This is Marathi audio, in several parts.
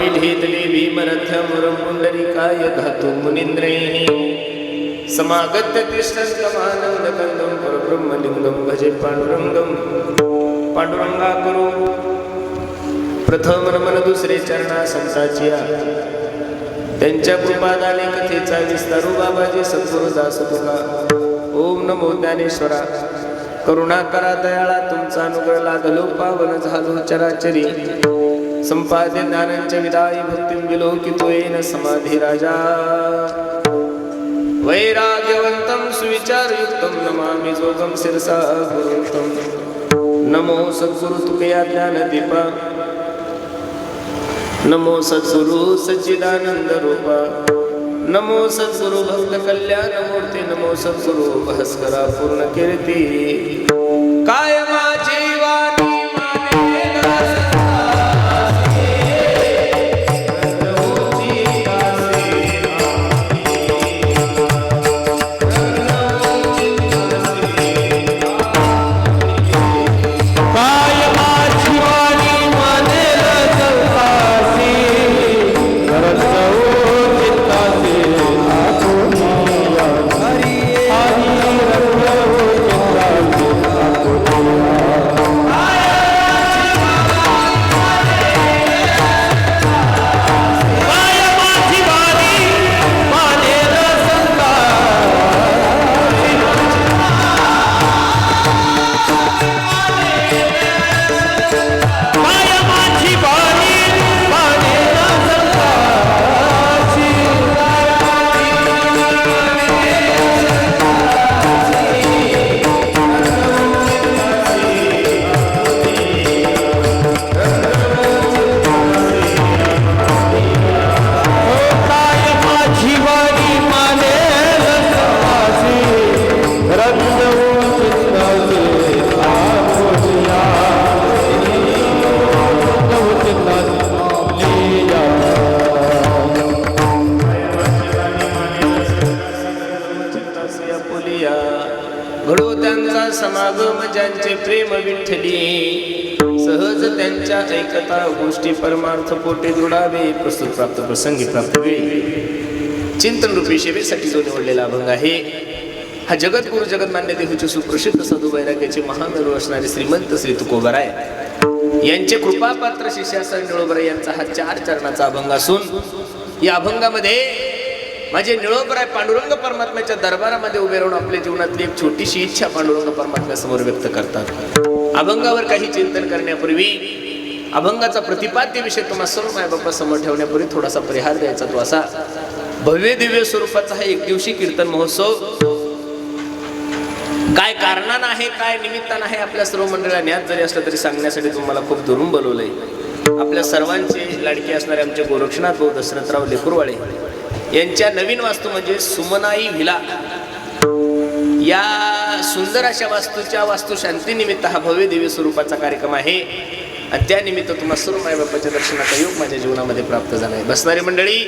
वारिढेतले भीमरथमुरं पुण्डरीकाय धातु मुनीन्द्रैः समागत्य तिष्ठन्तमानन्दकन्दं परब्रह्मलिङ्गं भजे पांडुरंगं पांडुरंगा करो प्रथम नमन दुसरे चरणा संताचिया त्यांच्या कृपादाने कथेचा विस्तारू बाबाजी सद्गुरु दास तुका ओम नमो ज्ञानेश्वरा करुणा करा दयाळा तुमचा अनुग्रह लागलो पावन झालो चराचरी संपाद्य ज्ञानांच्या विदायी भक्तिं विलोकितो येन समाधी राजा वैराग्यवंतं सुविचारयुक्तं नमामि जोगं शिरसा गुरुतं नमो सद्गुरु तुकया ज्ञानदीपा नमो सद्गुरु सच्चिदानंद रूपा नमो सद्गुरु भक्त कल्याण मूर्ती नमो सद्गुरु भास्करा पूर्ण कीर्ती काय माझी वाणी मानेला समागम ज्यांचे प्रेम विठ्ठली सहज त्यांच्या ऐकता गोष्टी परमार्थ पोटे दृढावे प्रस्तुत प्राप्त प्रसंगी प्राप्त वेळी चिंतन रूपी सेवेसाठी जो निवडलेला अभंग आहे हा जगद्गुरु जगन्मान्य देहूचे सुप्रसिद्ध साधू वैराग्याचे महामेरू असणारे श्रीमंत श्री तुकोबराय यांचे कृपापात्र शिष्य निळोबराय यांचा हा 4 चरणाचा अभंग असून या अभंगामध्ये माझे निळोबराय पांडुरंग परमात्म्याच्या दरबारामध्ये उभे राहून आपल्या जीवनातली एक छोटीशी इच्छा पांडुरंग परमात्म्यासमोर व्यक्त करतात अभंगावर काही चिंतन करण्यापूर्वी अभंगाचा प्रतिपाद्य विषय तुम्हा सर्व मायबापा समोर ठेवण्यापूर्वी थोडासा परिहार द्यायचा तो असा भव्य दिव्य स्वरूपाचा हा एक दिवशी कीर्तन महोत्सव काय कारणानं आहे काय निमित्तानं आहे आपल्या सर्व मंडळाला ज्ञात जरी असलं तरी सांगण्यासाठी तुम्हाला खूप दुरून बोलवलंय आपल्या सर्वांचे लाडके असणारे आमचे गोरक्षनाथ भाऊ दशरथराव लेकुरवाळे यांच्या नवीन वास्तू म्हणजे सुमनाई व्हिला या सुंदर अशा वास्तूच्या वास्तुशांती निमित्त हा भव्य दिव्य स्वरूपाचा कार्यक्रम आहे आणि त्या निमित्त तुम्हा सर्व मायबापाच्या दर्शनाचा योग माझ्या जीवनामध्ये प्राप्त झाला आहे बसणारी मंडळी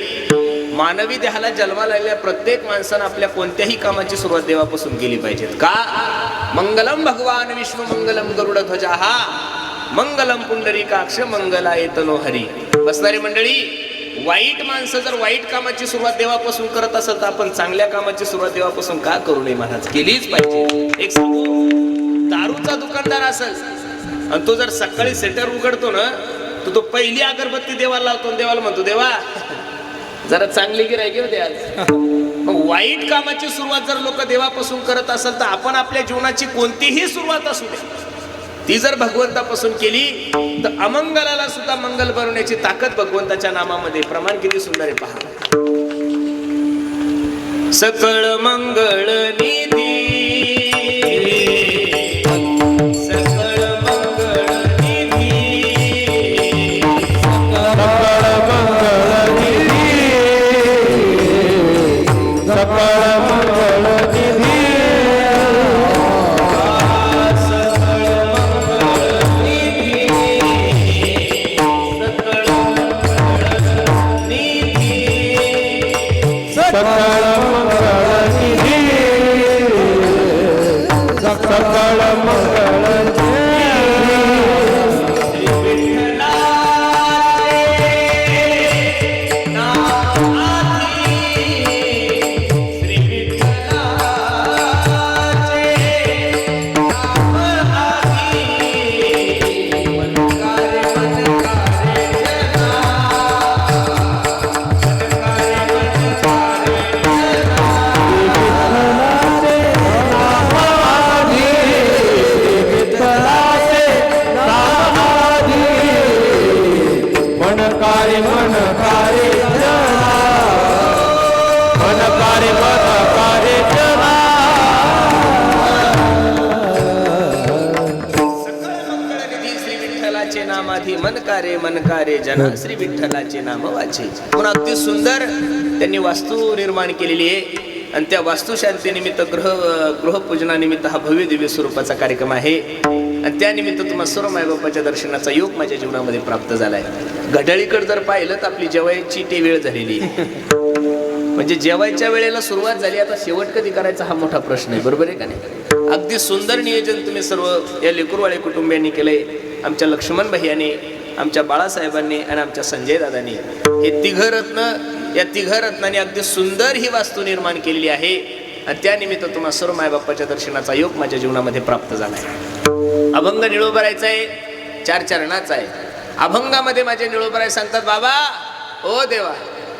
मानवी देहाला जन्माला आलेल्या प्रत्येक माणसानं आपल्या कोणत्याही कामाची सुरुवात देवापासून केली पाहिजे का मंगलम भगवान विष्णू मंगलम गरुडध्वजा हा मंगलम पुंडरीकाक्ष मंगलायतनो हरी बसणारी मंडळी वाईट माणसं जर वाईट कामाची सुरुवात देवापासून करत असेल तर आपण चांगल्या कामाची सुरुवात देवापासून का करू नये महाराज केलीच पाहिजे एक सांगू दारूचा दुकानदार असेल आणि तो जर सकाळी सेटर उघडतो ना तो पहिली अगरबत्ती देवाला लावतो देवाला म्हणतो देवा जरा चांगली गिऱ्हाईक घेऊ द्या मग वाईट कामाची सुरुवात जर लोक देवापासून करत असेल तर आपण आपल्या जीवनाची कोणतीही सुरुवात असू दे ती जर भगवंतापासून केली तर अमंगलाला सुद्धा मंगल बनवण्याची ताकद भगवंताच्या नामामध्ये प्रमाण किती सुंदर आहे पहा सकळ मंगळ निधी मनकारे मनकारे जना मनकारे मनकारे जना मंगळनिधी श्री विठ्ठलाचे नामाधी मनकारे मनकारे जना श्री विठ्ठलाचे नाम वाचे. म्हणून अगदी सुंदर त्यांनी वास्तू निर्माण केलेली आहे आणि त्या वास्तुशांतीनिमित्त गृहपूजनानिमित्त हा भव्य दिव्य स्वरूपाचा कार्यक्रम आहे आणि त्यानिमित्त तुम्हा सर्व मायबापाच्या दर्शनाचा योग माझ्या जीवनामध्ये प्राप्त झालाय. घड्याळीकडे जर पाहिलं तर आपली जेवायची ती वेळ झालेली आहे. म्हणजे जेवायच्या वेळेला सुरुवात झाली, आता शेवट कधी करायचा हा मोठा प्रश्न आहे. बरोबर आहे का नाही? अगदी सुंदर नियोजन तुम्ही सर्व या लेकरवाळे कुटुंबियांनी केलंय. आमच्या लक्ष्मण भैयाने, आमच्या बाळासाहेबांनी आणि आमच्या संजय दादांनी हे या तिघ रत्नांनी अगदी सुंदर ही वास्तू निर्माण केलेली आहे आणि त्यानिमित्त तुम्हा सर्व मायबापाच्या दर्शनाचा योग माझ्या जीवनामध्ये प्राप्त झाला आहे. अभंग निळोबरायचा आहे, 4 चरणाचा आहे. अभंगामध्ये माझे निळोबराय सांगतात, बाबा ओ देवा,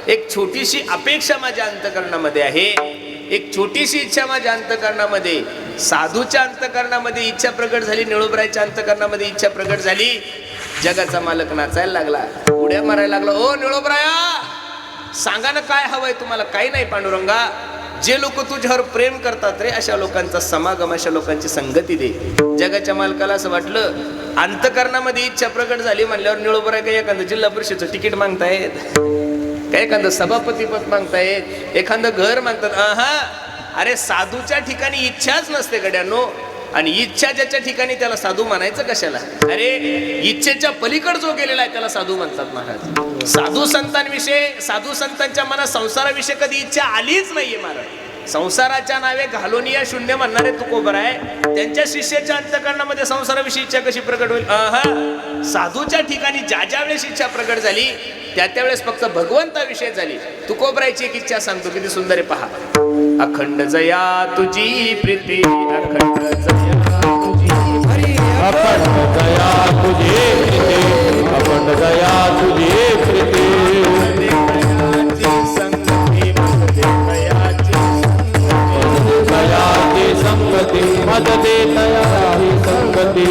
एक छोटीशी अपेक्षा माझ्या अंतकरणामध्ये आहे, एक छोटीशी इच्छा माझ्या अंतकरणामध्ये, साधूच्या अंतकरणामध्ये इच्छा प्रकट झाली, निळोबरायच्या अंतकरणामध्ये इच्छा प्रकट झाली. जगाचा मालक नाचायला लागला, उड्या मारायला लागला. ओ निळोबराया, सांगा ना काय हवंय तुम्हाला? काही नाही पांडुरंगा, जे लोक तुझ्यावर प्रेम करतात रे, अशा लोकांचा समागम, अशा लोकांची संगती दे. जगाच्या मालकाला असं वाटलं, अंतकरणामध्ये इच्छा प्रकट झाली म्हणल्यावर निळोबराय काही एखादं जिल्हा परिषदेचं तिकीट मागतायत, काय एखादं सभापतीपद मागतायत, एखादं घर मागतात. अरे साधूच्या ठिकाणी इच्छाच नसते गड्यांनो, आणि इच्छा ज्याच्या ठिकाणी त्याला साधू म्हणायचं कशाला? अरे इच्छेच्या पलीकड जो गेलेला आहे त्याला साधू म्हणतात महाराज. साधू संतांच्या मनात संसाराविषयी कधी इच्छा आलीच नाहीये महाराज. संसाराच्या नावे घालून या शून्य म्हणणारे तुकोबराय, त्यांच्या शिष्याच्या अंतकरणामध्ये संसाराविषयी इच्छा कशी प्रकट होईल? साधूच्या ठिकाणी ज्या वेळेस इच्छा प्रकट झाली त्या वेळेस फक्त भगवंताविषयी झाली. तुकोबरायची एक इच्छा सांगतो, किती सुंदर आहे पहा. अखंड जया तुझी प्रीती, अखंड जया तुझी हरी, अखंड दया तुझे प्रीती, अखंड दया तुझे प्रीती. दयाची संगती मद दे, दयाची संगती.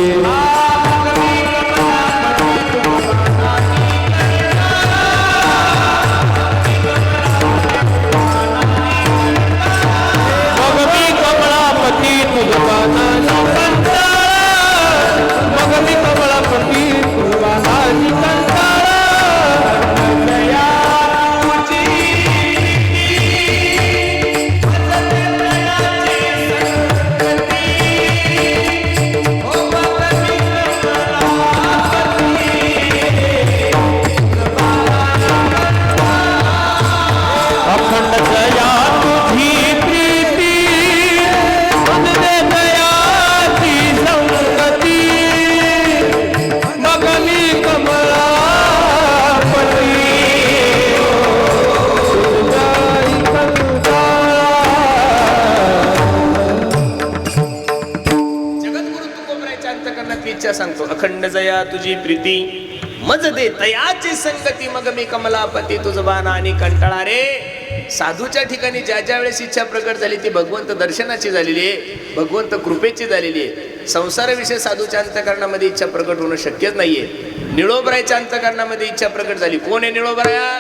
सांगतो, अखंड जया तुझी प्रीती मज दे तयाची संगती, मग मी कमलापती तुझ बाणा आणि कंटाळा. रे साधूच्या ठिकाणी ज्या वेळेस इच्छा प्रकट झाली ती भगवंत दर्शनाची झालेली आहे, भगवंत कृपेची झालेली आहे. संसाराविषयी साधूच्या अंतकरणामध्ये इच्छा प्रकट होणं शक्यच नाहीये. निळोबरायच्या अंतकरणामध्ये इच्छा प्रकट झाली. कोण आहे निळोबराया?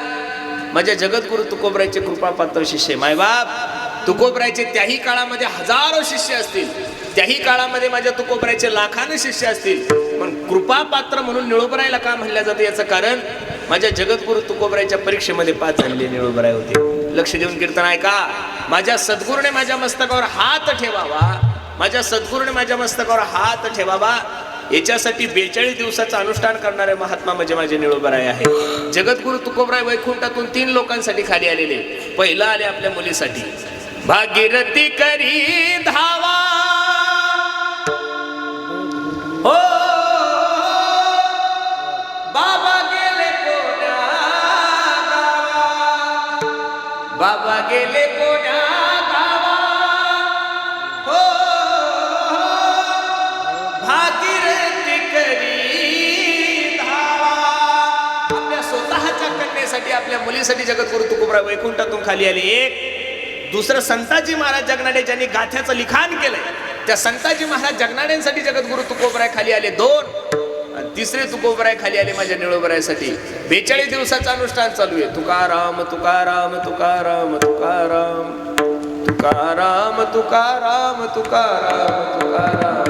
माझ्या जगद्गुरु तुकोबरायचे कृपापात्र शिष्य. मायबाप तुकोबरायचे त्याही काळामध्ये हजारो शिष्य असतील, त्याही काळामध्ये माझ्या तुकोबरायचे लाखाने शिष्य असतील, पण कृपापात्र म्हणून निळोबरायला का म्हणलं जातं याचं कारण माझ्या जगद्गुरु तुकोबरायच्या परीक्षेमध्ये पास झालेले निळोबराय होते. लक्ष देऊन कीर्तन ऐका. माझ्या सद्गुरूने माझ्या मस्तकावर हात ठेवावा, माझ्या सद्गुरूने माझ्या मस्तकावर हात ठेवावा, याच्यासाठी 42 दिवसाचं अनुष्ठान करणारे महात्मा म्हणजे माझे निळोबराय आहे. जगद्गुरु तुकोबराय वैकुंठातून 3 लोकांसाठी खाली आलेले. पहिला आले आपल्या मुलीसाठी, भागीरथी करी धावा हो बाबा गेले कोण्या गावा, बाबा गेले कोण्या गावा हो भागीरथी करी धावा. आपल्या स्वतःच्या कन्येसाठी, आपल्या मुलीसाठी जगद्गुरु तुकोबराय वैकुंठातून खाली आले. एक. दुसरं संताजी महाराज जगनाडे ज्यांनी गाथ्याचं लिखाण केलंय, त्या संताजी महाराज जगनाड्यांसाठी जगद्गुरु तुकोबराय खाली आले. 2. तिसरे तुकोबराय खाली आले माझ्या निळोबरायसाठी. 42 दिवसाचं अनुष्ठान चालू आहे. तुकाराम तुकाराम तुकाराम तुकाराम तुकाराम तुकाराम तुकाराम तुकाराम.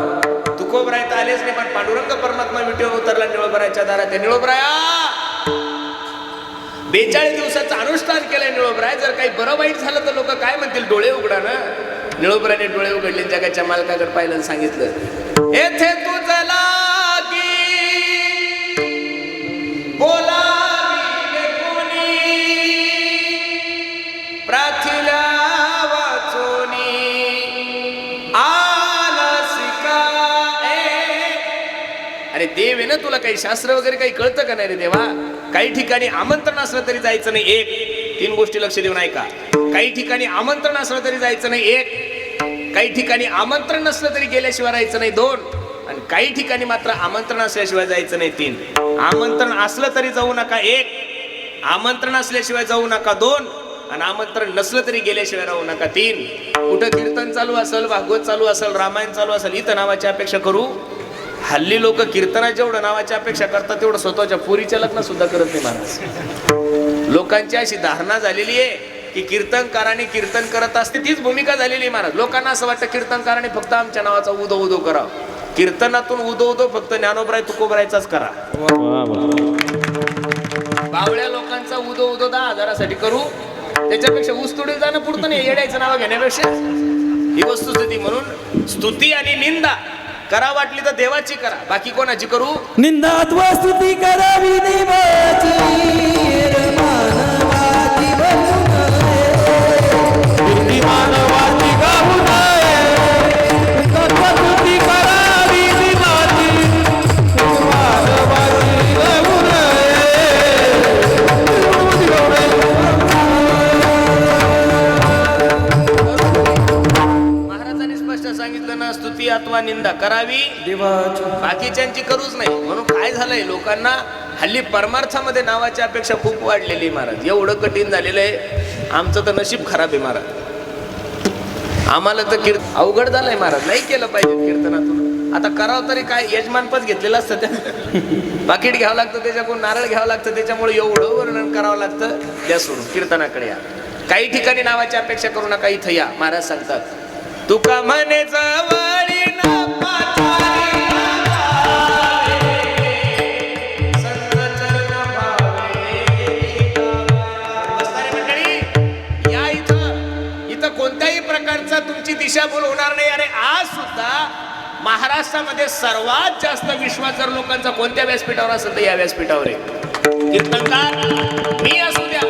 तुकोबराय तर आलेच नाही, पण पांडुरंग परमात्मा विटेवर उतरला निळोबरायच्या दारात. निळोबराया 42 दिवसाचं अनुष्ठान केलंय निळोबराय. जर काही बरं वाईट झालं तर लोक काय म्हणतील? डोळे उघडा ना. निळोबराने डोळे उघडले, जगाच्या मालकाकडे पाहिलं आणि सांगितलं, येथे तुझं लागी बोलाविले कोणी, प्राथिल्या वाचोनी आलसी काय. अरे देव आहे ना, तुला काही शास्त्र वगैरे काही कळतं का नाही रे देवा? काही ठिकाणी आमंत्रण असलं तरी जायचं नाही. 1 3 गोष्टी लक्ष देऊन ऐका. काही ठिकाणी आमंत्रण असलं तरी जायचं नाही. 1 काही ठिकाणी आमंत्रण नसलं तरी गेल्याशिवाय राहायचं नाही. 2 आणि काही ठिकाणी मात्र आमंत्रण असल्याशिवाय जायचं नाही. 3 आमंत्रण असलं तरी जाऊ नका. 1 आमंत्रण असल्याशिवाय जाऊ नका. 2 आणि आमंत्रण नसलं तरी गेल्याशिवाय राहू नका. 3 कुठं कीर्तन चालू असेल, भागवत चालू असेल, रामायण चालू असेल, इथं नावाची अपेक्षा करू. हल्ली लोक कीर्तनाच्या जेवढं नावाची अपेक्षा करतात तेवढं स्वतःच्या पोरीच्या लग्न सुद्धा करत नाही महाराज. लोकांची अशी धारणा झालेली आहे की कीर्तनकाराने कीर्तन करत असते, तीच भूमिका झालेली आहे महाराज. लोकांना असं वाटतं कीर्तनकाराने फक्त आमच्या नावाचा उदो उदो करावं. कीर्तनातून उदो उदो फक्त ज्ञानोबराय तुकोबरायचाच करा. बावळ्या लोकांचा उदो उदो 10,000साठी करू, त्याच्यापेक्षा ऊसतोडी जाणं पुरतं नाही येड्याचं नाव घेण्यापेक्षा. ही वस्तुस्थिती. म्हणून स्तुती आणि निंदा करा वाटली तर देवाची करा, बाकी कोणाची करू? निंदात्व स्तुती करावी देवाची, मानवाची बनू कीर्ती मानवाची गाऊ नये, स्तुती करावी देवाची, मानवाची गाऊ नये. महाराजांनी स्पष्ट सांगितलं ना, स्तुती अथवा निंदा करावी देवाची. बाकीच्यांची करूच नाही. म्हणून काय झालंय, लोकांना हल्ली परमार्थामध्ये नावाची अपेक्षा खूप वाढलेली महाराज. एवढं कठीण झालेलं आहे. आमचं तर नशीब खराब आहे महाराज. आम्हाला तर अवघड झालंय महाराज. नाही केलं पाहिजे कीर्तनातून. आता करावं तरी काय, यजमानपद घेतलेलं असतं त्या, पाकिट घ्यावं लागतं, त्याच्याकडून नारळ घ्यावं लागतं, त्याच्यामुळे एवढं वर्णन करावं लागतं. त्या सोडून कीर्तनाकडे या. काही ठिकाणी नावाची अपेक्षा करू नका, इथं या. महाराज सांगतात, तुका म्हणे जवळी ना पाचारी संत चरण भावे. बसणारे मंडळी या इथं कोणत्याही प्रकारचा तुमची दिशाभूल होणार नाही. अरे आज सुद्धा महाराष्ट्रामध्ये सर्वात जास्त विश्वास जर लोकांचा कोणत्या व्यासपीठावर असेल तर या व्यासपीठावर आहे. कीर्तनकार मी असू द्या,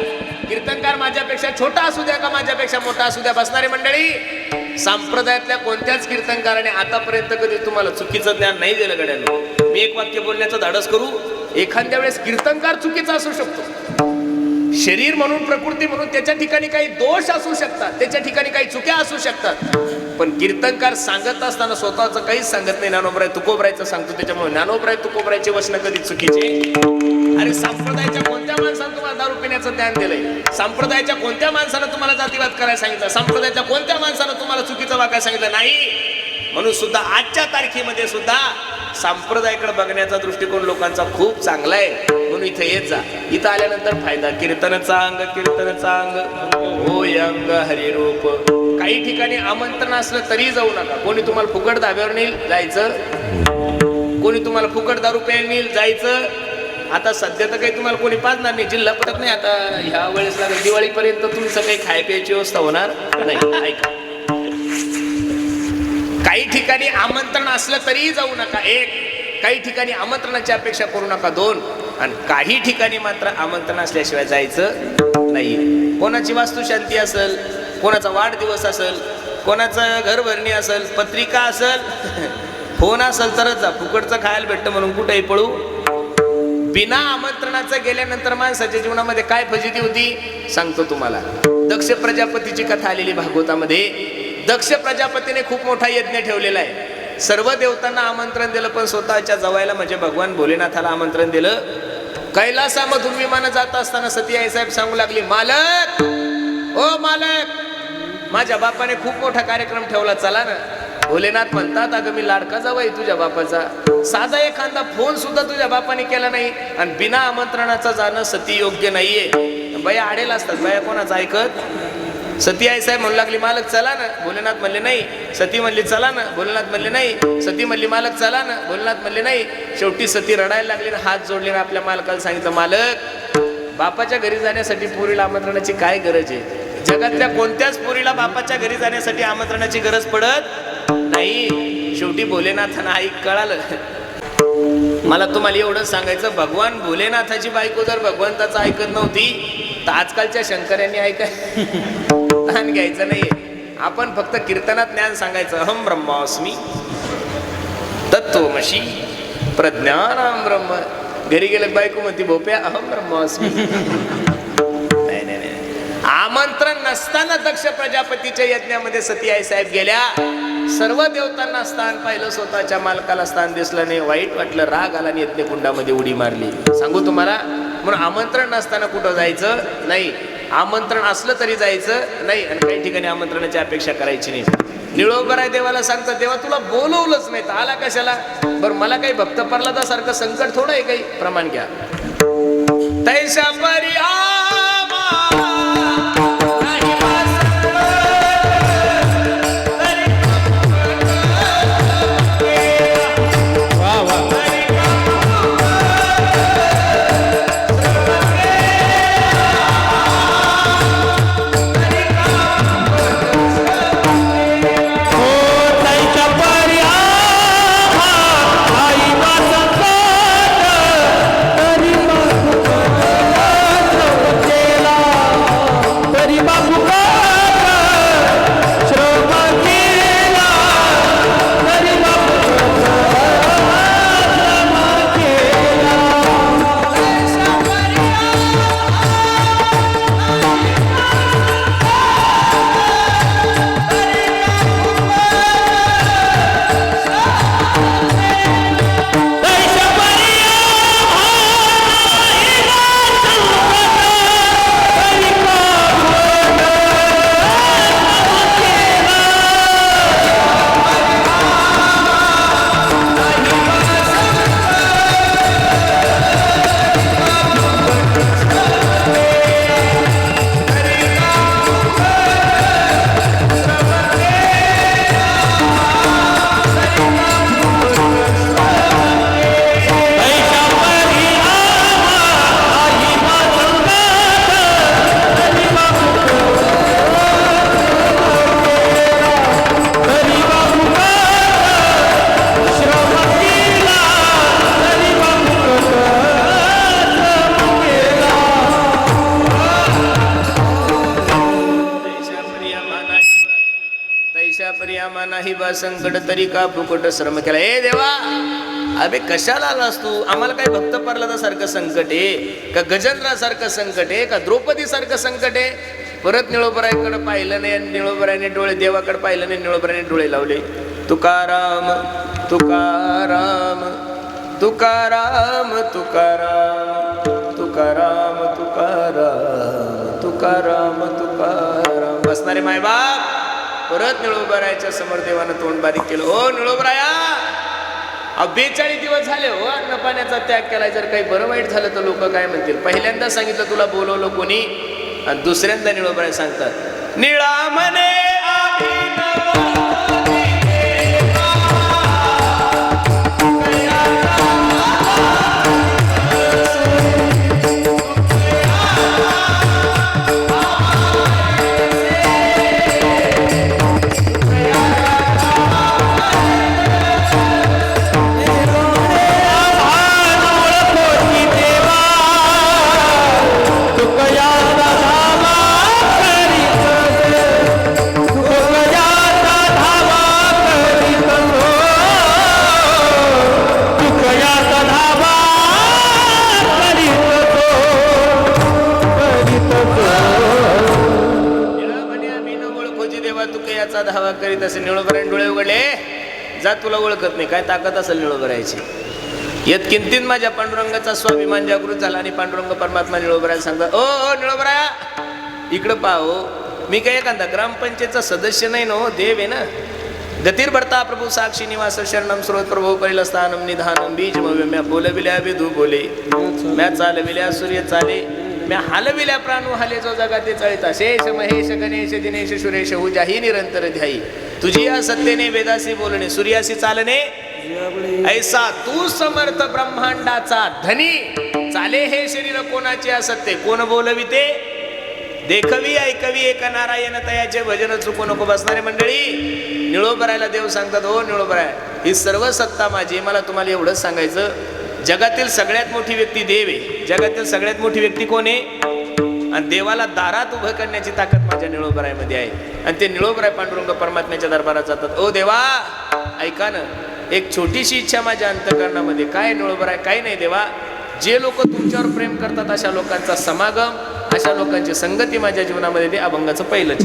कीर्तनकार माझ्यापेक्षा छोटा असू द्या का माझ्यापेक्षा मोठा असू द्या, बसणारे मंडळी, संप्रदायातल्या कोणत्याच कीर्तनकाराने आतापर्यंत कधी तुम्हाला चुकीचं ज्ञान नाही दिलं गड्यांनो. मी एक वाक्य बोलण्याचं धाडस करू. एखाद्या वेळेस कीर्तनकार चुकीचा असू शकतो. शरीर म्हणून, प्रकृती म्हणून त्याच्या ठिकाणी काही दोष असू शकतात, त्याच्या ठिकाणी काही चुक्या असू शकतात. पण कीर्तनकार सांगत असताना स्वतःचं काहीच सांगत नाही. ज्ञानोबराय तुकोबरायचं सांगतो. त्याच्यामुळे ज्ञानोबराय तुकोबरायचे वचन कधी चुकीचे. अरे संप्रदायाच्या कोणत्या माणसानं तुम्हाला दारू पिण्याचं ज्ञान दिलंय? संप्रदायाच्या कोणत्या माणसानं तुम्हाला जातीवाद करायला सांगितलं? संप्रदायाच्या कोणत्या माणसानं तुम्हाला चुकीचं वागायला सांगितलं? नाही. म्हणून सुद्धा आजच्या तारखेमध्ये सुद्धा संप्रदायाकडे बघण्याचा दृष्टिकोन लोकांचा खूप चांगला आहे. म्हणून इथे येत जा. इथं आल्यानंतर फायदा. कीर्तनचा अंग, कीर्तनचा अंग होय अंग हरिरूप. काही ठिकाणी आमंत्रण असलं तरी जाऊ नका. कोणी तुम्हाला फुकट धाब्यावर नेईल जायचं, कोणी तुम्हाला फुकट दारू प्यायला नेईल जायचं. आता सध्या तर काही तुम्हाला कोणी पाजणार नाही, जिल्हा पटत नाही. आता ह्या वेळेस लागेल दिवाळीपर्यंत तुमचं काही खाय प्यायची व्यवस्था होणार नाही. ऐका, काही ठिकाणी आमंत्रण असलं तरीही जाऊ नका. 1 काही ठिकाणी आमंत्रणाची अपेक्षा करू नका. 2 आणि काही ठिकाणी मात्र आमंत्रण असल्याशिवाय जायचं नाही. कोणाची वास्तुशांती असेल, कोणाचा वाढदिवस असेल, कोणाचं घरभरणी असेल, पत्रिका असेल, फोन असेल तरच जा. फुकटचं खायला भेटतं म्हणून कुठेही पळू. बिना आमंत्रणाचं गेल्यानंतर माणसाच्या जीवनामध्ये काय फजिती होती सांगतो तुम्हाला. दक्ष प्रजापतीची कथा आलेली भागवतामध्ये. दक्ष प्रजापतीने खूप मोठा यज्ञ ठेवलेला आहे. सर्व देवतांना आमंत्रण दिलं, पण स्वतःच्या जवायला म्हणजे भगवान भोलेनाथाला आमंत्रण दिलं. कैलासामधून विमानं जात असताना सती आईसाहेब सांगू लागली, मालक, ओ मालक, माझ्या बापाने खूप मोठा कार्यक्रम ठेवला, चला ना. भोलेनाथ म्हणतात, अगं मी लाडका जावई तुझ्या बापाचा, साधा एखादा फोन सुद्धा तुझ्या बापाने केला नाही आणि बिना आमंत्रणाचा जाणं सती योग्य नाहीये. बाया आडेल असतात, बाया कोणाचं ऐकत. सती आई साहेब म्हणू लागली, मालक चला ना. भोलेनाथ म्हणले नाही. सती म्हणली चला ना. भोलेनाथ म्हणले नाही. सती म्हणली मालक चला ना. भोलेनाथ म्हणले नाही. शेवटी सती रडायला लागली ना, हात जोडले ना, आपल्या मालकाला सांगितलं, मालक बापाच्या घरी जाण्यासाठी पोरीला आमंत्रणाची काय गरज आहे. जगातल्या कोणत्याच पोरीला बापाच्या घरी जाण्यासाठी आमंत्रणाची गरज पडत नाही. शेवटी भोलेनाथांना ऐक कळालं. मला तुम्हाला एवढंच सांगायचं, भगवान भोलेनाथाची बायको जर भगवंताचं ऐकत नव्हती तर आजकालच्या शंकरांनी ऐकाय ज्ञान घ्यायचं नाहीये. आपण फक्त कीर्तनात ज्ञान सांगायचं. अहम ब्रह्मास्मी तत्त्वमशी प्रज्ञानाम ब्रह्म. घरी गेलं बायको म्हणती, भोप्या अहम ब्रह्मास्मी. नाही नाही नाही, आमंत्रण नसताना दक्ष प्रजापतीच्या यज्ञामध्ये सती आई साहेब गेल्या. सर्व देवतांना स्थान पाहिलं, स्वतःच्या मालकाला स्थान दिसलं नाही. वाईट वाटलं, राग आला आणि यज्ञकुंडामध्ये उडी मारली. सांगू तुम्हाला, म्हणून आमंत्रण नसताना कुठं जायचं नाही, आमंत्रण असलं तरी जायचं नाही. आणि काही ठिकाणी आमंत्रणाची अपेक्षा करायची नाही. निळोबराय देवाला सांगतात, देवा तुला बोलवलंच नाही तर आला कशाला. बरं मला काही भक्त प्रल्हादासारखं संकट थोडं आहे, काही प्रमाण घ्या. तैशा परी नाही बा संकट तरी का फुकट श्रम केला. ए देवा, अबे कशाला आलास तू. आम्हाला काय भक्त प्रल्हादासारखं संकट आहे का, गजेंद्रासारखं संकट आहे का, द्रौपदी सारखं संकट आहे. परत निळोबरायकडे पाहिलं नाही आणि निळोबरायने डोळे देवाकडे पाहिलं नाही, निळोबरायने डोळे लावले. तुकाराम तुकाराम तुकाराम तुकाराम तुकाराम तुकाराम तुकाराम तुकाराम. बसणारे मायबाप परत निळोबरायाच्या समोर देवानं तोंड बारीक केलं. हो निळोबराया, 42 दिवस झाले हो अन्न पाण्याचा त्याग केलाय. जर काही बरं वाईट झालं तर लोक काय म्हणतील. पहिल्यांदा सांगितलं तुला बोलवलं कोणी, आणि दुसऱ्यांदा निळोबराया सांगतात, निळा म्हणे धावा करीत असे. निळोबरायने डोळे उघडले, जा तुला ओळखत नाही, काय ताकद असेल निळोबरायची. येत किंतीत माझ्या पांडुरंगाचा स्वाभिमान जागृत झाला आणि पांडुरंग परमात्मा निळोबरायला सांगतात, ओ निळोबराया इकडं पाहो, मी काय एखादा ग्रामपंचायतचा सदस्य नाही ना, हो देव आहे ना. गतीर भरता प्रभू साक्षी निवास शरणम स्रोत प्रभू परिलस्थानम निधानम बीज मव्य म्या बोलविल्या विधू बोले म्या चालविल्या सूर्य चाले म्या हलविल्या प्राणू हाले जो जगाते चळिता शेष महेश गणेश दिनेश सुरेश हुजाही निरंतर ध्यायी तुझी या सत्तेने वेदासी बोलणे सूर्यासी चालणे ऐसा तू समर्थ ब्रह्मांडाचा धनी चाले हे शरीर कोणाचे असत्य कोण बोलविते देखवी ऐकवी एक नारायण तयाचे भजन चुकू नको. बसणारे मंडळी निळोबरायला देव सांगतात हो निळोबराय ही सर्व सत्ता माझी. मला तुम्हाला एवढंच सांगायचं जगातील सगळ्यात मोठी व्यक्ती देव आहे. जगातील सगळ्यात मोठी व्यक्ती कोण आहे आणि देवाला दारात उभं करण्याची ताकद माझ्या निळोबरायमध्ये आहे. आणि ते निळोबराय पांडुरंग परमात्म्याच्या दरबारात जातात. ओ देवा ऐका ना एक छोटीशी इच्छा माझ्या अंतःकरणामध्ये. काय निळोबराय काही नाही देवा जे लोक तुमच्यावर प्रेम करतात अशा लोकांचा समागम अशा लोकांची संगती माझ्या जीवनामध्ये ते अभंगाचं पहिलं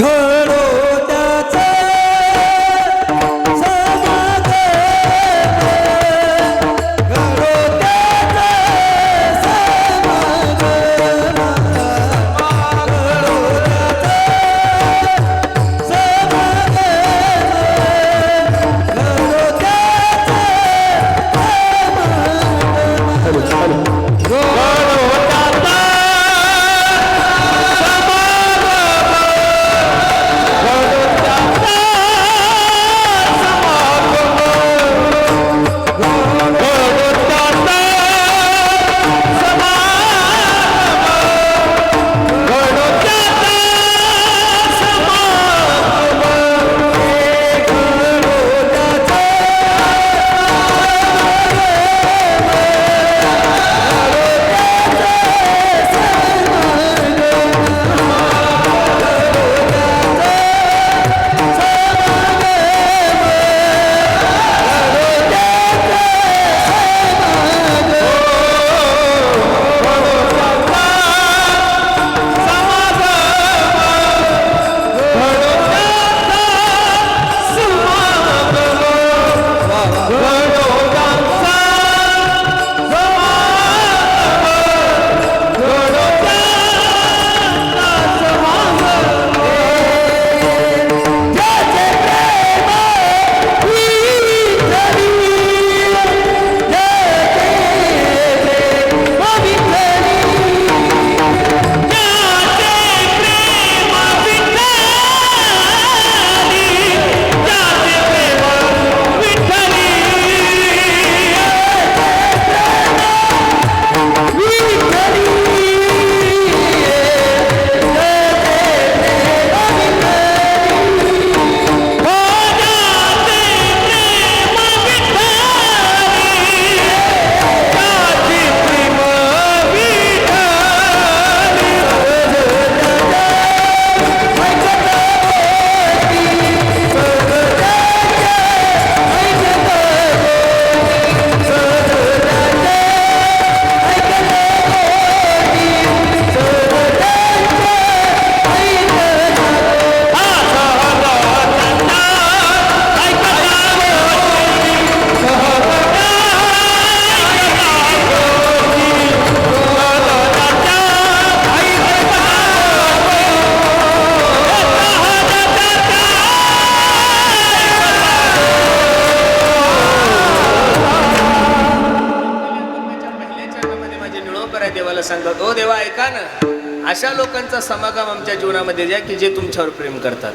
देवाला सांगतात ओ देवा ऐका ना अशा लोकांचा समागम आमच्या जीवनामध्ये द्या की जे तुमच्यावर प्रेम करतात.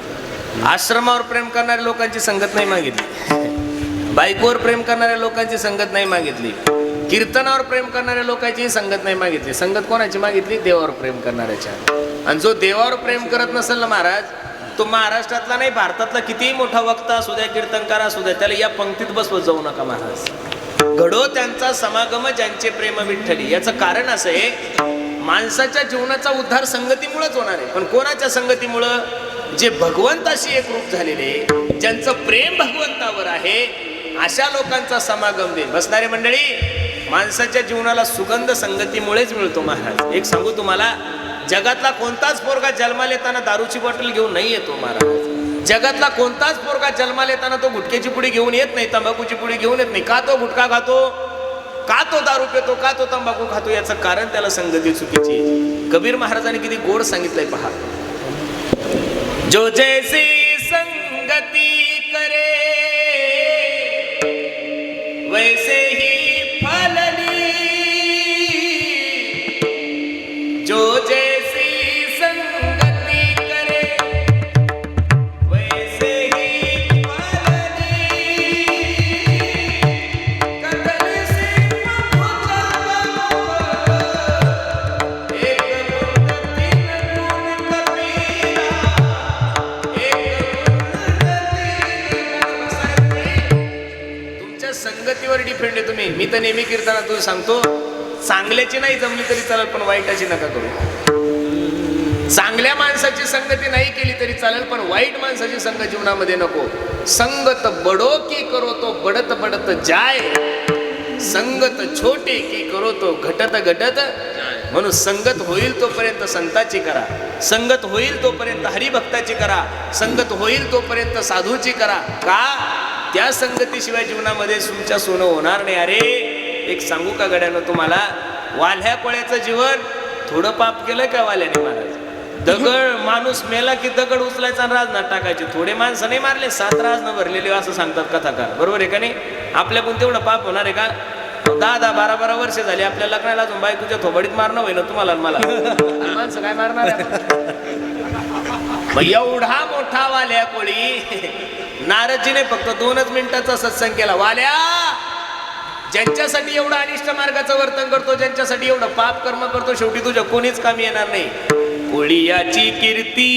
आश्रमावर प्रेम करणाऱ्या लोकांची संगत नाही मागितली, बायकोवर प्रेम करणाऱ्या लोकांची संगत नाही मागितली, कीर्तनावर प्रेम करणाऱ्या लोकांची संगत नाही मागितली. संगत कोणाची मागितली? देवावर प्रेम करणाऱ्याच्या. आणि जो देवावर प्रेम करत नसेल ना महाराज तो महाराष्ट्रातला नाही भारतातला कितीही मोठा वक्ता असू द्या कीर्तनकार असू द्या त्याला या पंक्तीत बसवत जाऊ नका महाराज. घडो त्यांचा समागम ज्यांचे प्रेम विठ्ठली. याचं कारण असं आहे माणसाच्या जीवनाचा उद्धार संगतीमुळेच होणार आहे. पण कोणाच्या संगतीमुळं? जे भगवंताशी एकरूप झालेले ज्यांचं प्रेम भगवंतावर आहे अशा लोकांचा समागम दे. बसणारे मंडळी माणसाच्या जीवनाला सुगंध संगतीमुळेच मिळतो महाराज. एक सांगू तुम्हाला जगातला कोणताच पोरगा जन्माला येताना दारूची बॉटल घेऊन नाही येतो महाराज. जगातला कोणताच पोरगा जन्माला येताना तो गुटख्याची पुडी घेऊन येत नाही, तंबाखूची पुडी घेऊन येत नाही. का तो गुटखा खातो, का तो दारू पितो, का तो तंबाखू खातो? याचं कारण त्याला संगती चुकीची. कबीर महाराजांनी किती गोड सांगितलंय पहा. जो जैसी संगती करे मी तर नेहमी कीर्तनात तुझं सांगतो, चांगल्याची नाही जमली तरी चालेल पण वाईटाची नका करू. चांगल्या माणसाची संगती नाही केली तरी चालेल पण वाईट माणसाची संग जीवनामध्ये नको. संगत बडो की करो तो बडत बडत जाय, संगत छोटे की करो तो घटत घटत. म्हणून संगत होईल तोपर्यंत संताची करा, संगत होईल तोपर्यंत हरिभक्ताची करा, संगत होईल तोपर्यंत साधूची करा. का? त्या संगतीशिवाय जीवनामध्ये तुमच्या सोनं होणार नाही. अरे एक सांगू का गड्यानं तुम्हाला, वाल्ह्या कोळ्याचं जीवन थोडं पाप केलं का वाल्याने महाराज? दगड माणूस मेला की दगड उचलायचा आणि राजनात टाकायचे. थोडे माणसं नाही मारले, 7 राजनं भरलेले असं सांगतात कथाकार. बरोबर आहे का नाही? आपल्याकडून तेवढं पाप होणार आहे का? 10-10, 12-12 वर्ष झाली आपल्या लग्नाला, अजून बायकोच्या थोबडीत मारणं होईना तुम्हाला आणि मला. आणि माणसं काय मारणार आहे? मग एवढा मोठा वाल्या कोळी नारदजीने फक्त 2च मिनिटाचा सत्संग केला. वाल्या, ज्यांच्यासाठी एवढं अनिष्ट मार्गाचं वर्तन करतो, ज्यांच्यासाठी एवढं पाप कर्म करतो, शेवटी तुझ्या कोणीच कामी येणार नाही. कोळी याची कीर्ती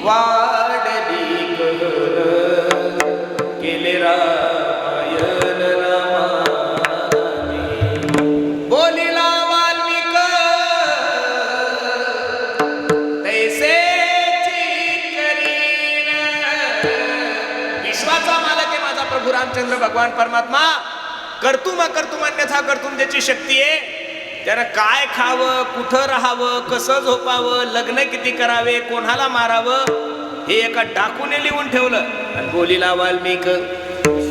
वाढली केले रामायण नामाने, बोलिला वाल्मिक तैसेची करीन. विश्वाचा मालक आहे माझा प्रभू रामचंद्र भगवान परमात्मा. कर्तुम अकर्तुम अन्यथा कर्तुम ज्याची शक्ती आहे, त्यानं काय खावं, कुठं राहावं, कसं झोपावं, लग्न किती करावे, कोणाला मारावं, हे एका डाकूने लिहून ठेवलं. आणि बोलिला वाल्मिक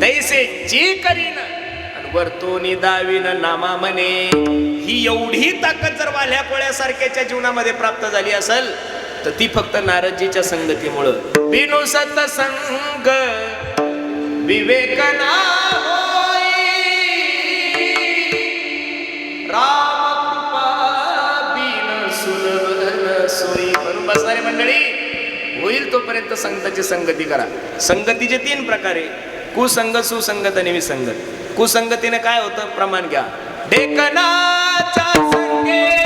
तैसे जी करीन आणि वर्तोनी दावीन नामा म्हणे. ही एवढी ताकद जर वाल्या कोळ्यासारख्याच्या जीवनामध्ये प्राप्त झाली असेल तर ती फक्त नारदजीच्या संगतीमुळं. बिनु सत्संग विवेक ना होई, राम कृपा बिन सुलभ सोयी. म्हणून बसणारी मंडळी, होईल तोपर्यंत संताची संगती करा. संगतीचे 3 प्रकार आहे: कुसंगत, सुसंगत आणि विसंगत. कुसंगतीने काय होतं? प्रमाण घ्या. ढेकणाच्या संगे